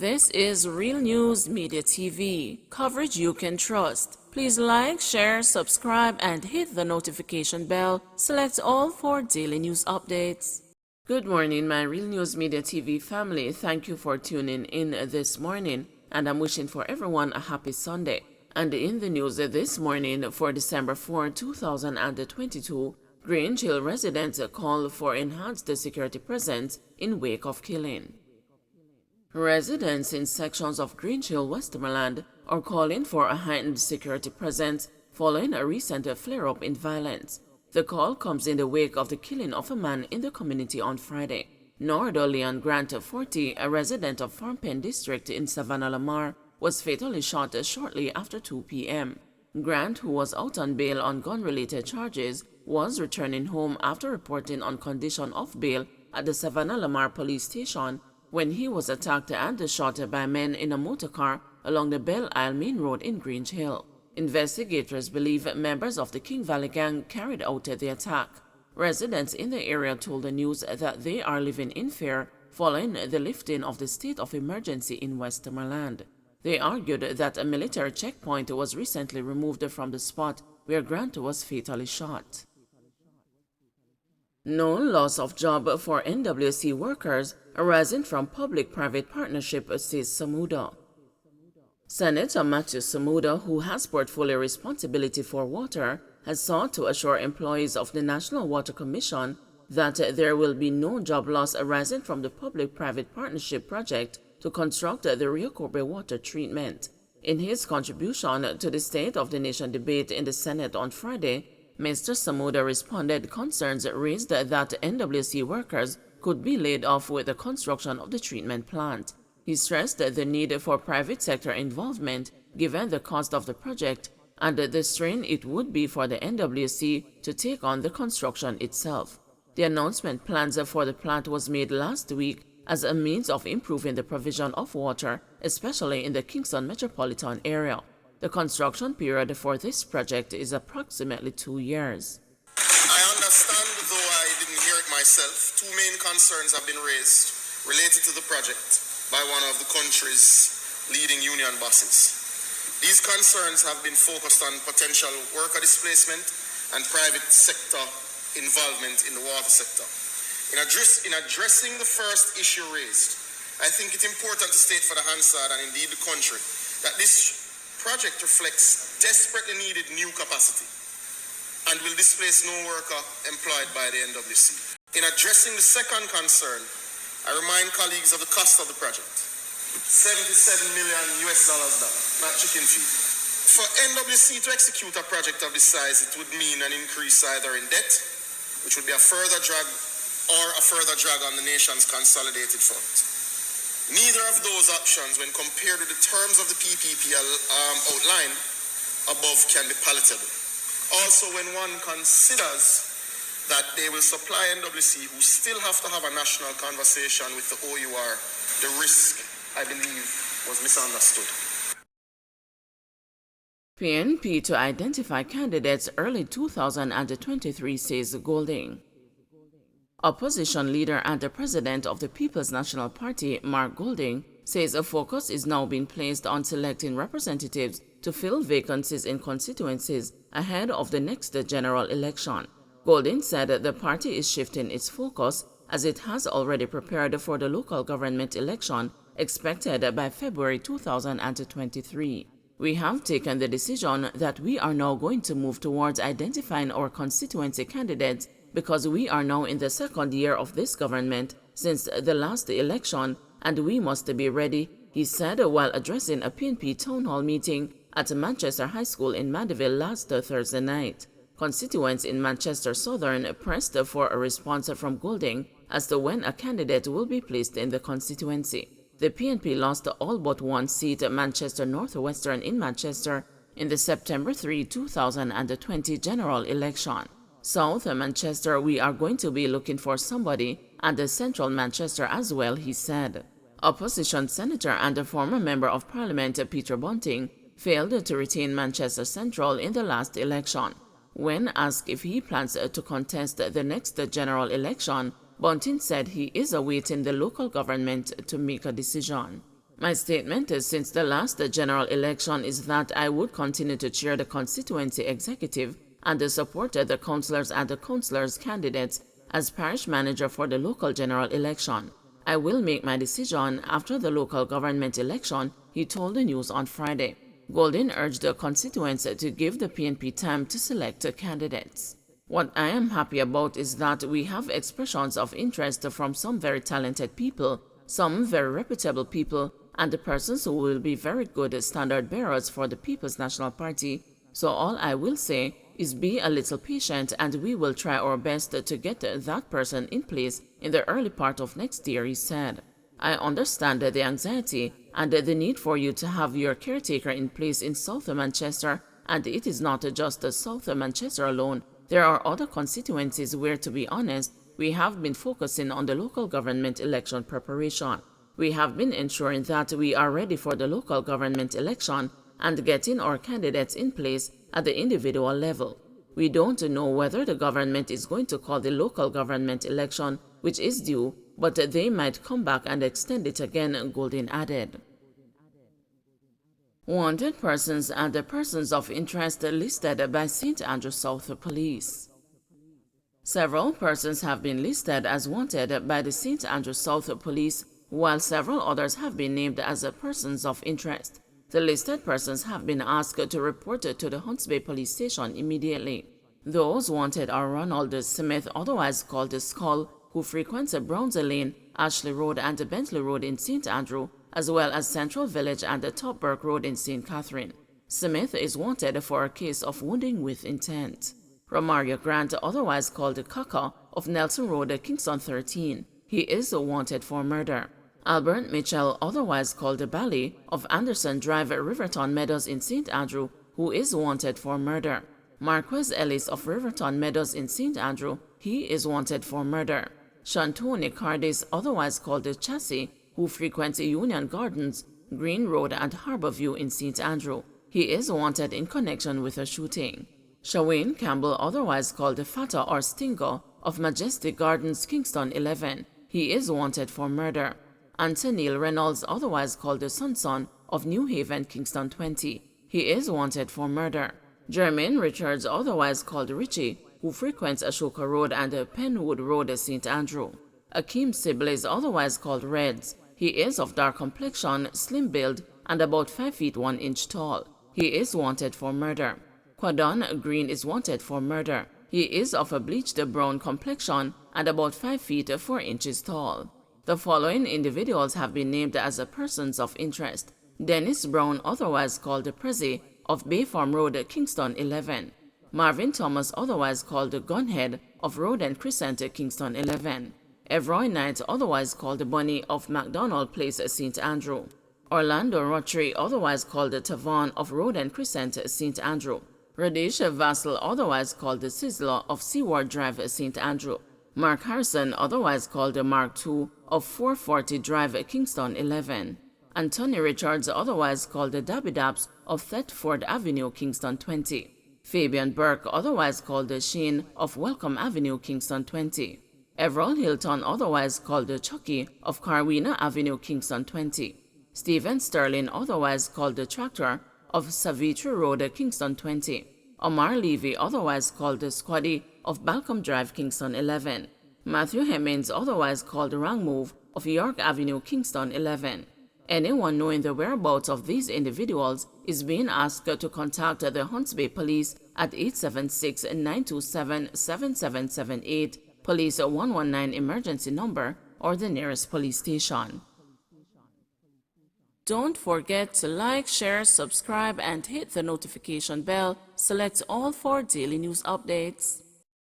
This is Real News Media TV, coverage you can trust. Please like, share, subscribe, and hit the notification bell. Select all for daily news updates. Good morning, my Real News Media TV family. Thank you for tuning in this morning, and I'm wishing for everyone a happy Sunday. And in the news this morning for December 4, 2022, Grange Hill residents call for enhanced security presence in wake of killing. Residents in sections of Grange Hill, Westmoreland are calling for a heightened security presence following a recent flare-up in violence. The call comes in the wake of the killing of a man in the community on Friday. Nordo Leon Grant, 40, a resident of Farm Pen District in Savannah Lamar, was fatally shot shortly after 2 p.m. Grant, who was out on bail on gun-related charges, was returning home after reporting on condition of bail at the Savannah Lamar police station when he was attacked and shot by men in a motorcar along the Belle Isle Main Road in Grange Hill. Investigators believe members of the King Valley Gang carried out the attack. Residents in the area told the news that they are living in fear following the lifting of the state of emergency in Westmoreland. They argued that a military checkpoint was recently removed from the spot where Grant was fatally shot. No loss of job for NWC workers arising from public-private partnership, says Samuda. Senator Matthew Samuda, who has portfolio responsibility for water, has sought to assure employees of the National Water Commission that there will be no job loss arising from the public-private partnership project to construct the Riokobe water treatment. In his contribution to the State of the Nation debate in the Senate on Friday, Mr. Samuda responded concerns raised that NWC workers could be laid off with the construction of the treatment plant. He stressed the need for private sector involvement given the cost of the project and the strain it would be for the NWC to take on the construction itself. The announcement plans for the plant was made last week as a means of improving the provision of water, especially in the Kingston metropolitan area. The construction period for this project is approximately 2 years. I understand, though I didn't hear it myself, two main concerns have been raised related to the project by one of the country's leading union bosses. These concerns have been focused on potential worker displacement and private sector involvement in the water sector. In addressing the first issue raised, I think it's important to state for the Hansard and indeed the country that this project reflects desperately needed new capacity and will displace no worker employed by the NWC. In addressing the second concern, I remind colleagues of the cost of the project. $77 million, not chicken feed. For NWC to execute a project of this size, it would mean an increase either in debt, which would be a further drag, or a further drag on the nation's consolidated fund. Neither of those options, when compared with the terms of the PPP outlined above, can be palatable. Also, when one considers that they will supply NWC, who still have to have a national conversation with the OUR, the risk, I believe, was misunderstood. PNP to identify candidates early 2023, says Golding. Opposition leader and the president of the People's National Party, Mark Golding, says a focus is now being placed on selecting representatives to fill vacancies in constituencies ahead of the next general election. Golding said the party is shifting its focus as it has already prepared for the local government election expected by February 2023. We have taken the decision that we are now going to move towards identifying our constituency candidates because we are now in the second year of this government since the last election and we must be ready, he said while addressing a PNP town hall meeting at Manchester High School in Mandeville last Thursday night. Constituents in Manchester Southern pressed for a response from Golding as to when a candidate will be placed in the constituency. The PNP lost all but one seat at Manchester Northwestern in Manchester in the September 3, 2020 general election. South Manchester, we are going to be looking for somebody, and the Central Manchester as well, he said. Opposition Senator and a former Member of Parliament, Peter Bunting, failed to retain Manchester Central in the last election. When asked if he plans to contest the next general election, Bunting said he is awaiting the local government to make a decision. My statement since the last general election is that I would continue to chair the constituency executive and support the councillors and the councillors' candidates as parish manager for the local general election. I will make my decision after the local government election, he told the news on Friday. Golden urged the constituents to give the PNP time to select candidates. What I am happy about is that we have expressions of interest from some very talented people, some very reputable people, and the persons who will be very good standard bearers for the People's National Party. So all I will say is be a little patient, and we will try our best to get that person in place in the early part of next year, he said. I understand the anxiety and the need for you to have your caretaker in place in South Manchester, and it is not just South Manchester alone. There are other constituencies where, to be honest, we have been focusing on the local government election preparation. We have been ensuring that we are ready for the local government election and getting our candidates in place at the individual level. We don't know whether the government is going to call the local government election, which is due, but they might come back and extend it again, Golden added. Wanted persons and the persons of interest listed by St. Andrew South Police. Several persons have been listed as wanted by the St. Andrew South Police, while several others have been named as persons of interest. The listed persons have been asked to report to the Hunts Bay Police Station immediately. Those wanted are Ronald Smith, otherwise called Skull, who frequents Browns Lane, Ashley Road and Bentley Road in St. Andrew, as well as Central Village and the Top Burke Road in St. Catherine. Smith is wanted for a case of wounding with intent. Romario Grant, otherwise called Kaka, of Nelson Road, Kingston 13. He is wanted for murder. Albert Mitchell, otherwise called Bally, of Anderson Drive, Riverton Meadows in St. Andrew, who is wanted for murder. Marquez Ellis of Riverton Meadows in St. Andrew, he is wanted for murder. Shantoni Cardis, otherwise called Chassis, who frequents Union Gardens, Green Road and Harborview in St. Andrew, he is wanted in connection with a shooting. Shawayne Campbell, otherwise called Fata or Stingo, of Majestic Gardens, Kingston 11, he is wanted for murder. Anthony Reynolds, otherwise called the Sonson, of New Haven, Kingston 20. He is wanted for murder. Jermaine Richards, otherwise called Richie, who frequents Ashoka Road and Penwood Road, St. Andrew. Akeem Sibley's, otherwise called Reds. He is of dark complexion, slim build, and about 5 feet 1 inch tall. He is wanted for murder. Quadon Green is wanted for murder. He is of a bleached brown complexion and about 5 feet 4 inches tall. The following individuals have been named as persons of interest. Dennis Brown, otherwise called Prezi, of Bay Farm Road, Kingston 11. Marvin Thomas, otherwise called Gunhead, of Road and Crescent, Kingston 11. Evroy Knight, otherwise called Bunny, of MacDonald Place, St. Andrew. Orlando Rotary, otherwise called Tavon, of Road and Crescent, St. Andrew. Radisha Vassal, otherwise called Sizzler, of Seaward Drive, St. Andrew. Mark Harrison, otherwise called Mark II, of 440 Drive, Kingston 11. Anthony Richards, otherwise called Dabby Dabs, of Thetford Avenue, Kingston 20. Fabian Burke, otherwise called Sheen, of Welcome Avenue, Kingston 20. Everall Hilton, otherwise called Chucky, of Carwina Avenue, Kingston 20. Stephen Sterling, otherwise called Tractor, of Savitri Road, Kingston 20. Omar Levy, otherwise called Squaddy, of Balcom Drive, Kingston 11. Matthew Hemmings, otherwise called Wrong Move, of York Avenue, Kingston 11. Anyone knowing the whereabouts of these individuals is being asked to contact the Hunts Bay Police at 876-927-7778, Police 119 emergency number, or the nearest police station. Don't forget to like, share, subscribe, and hit the notification bell. Select all for daily news updates.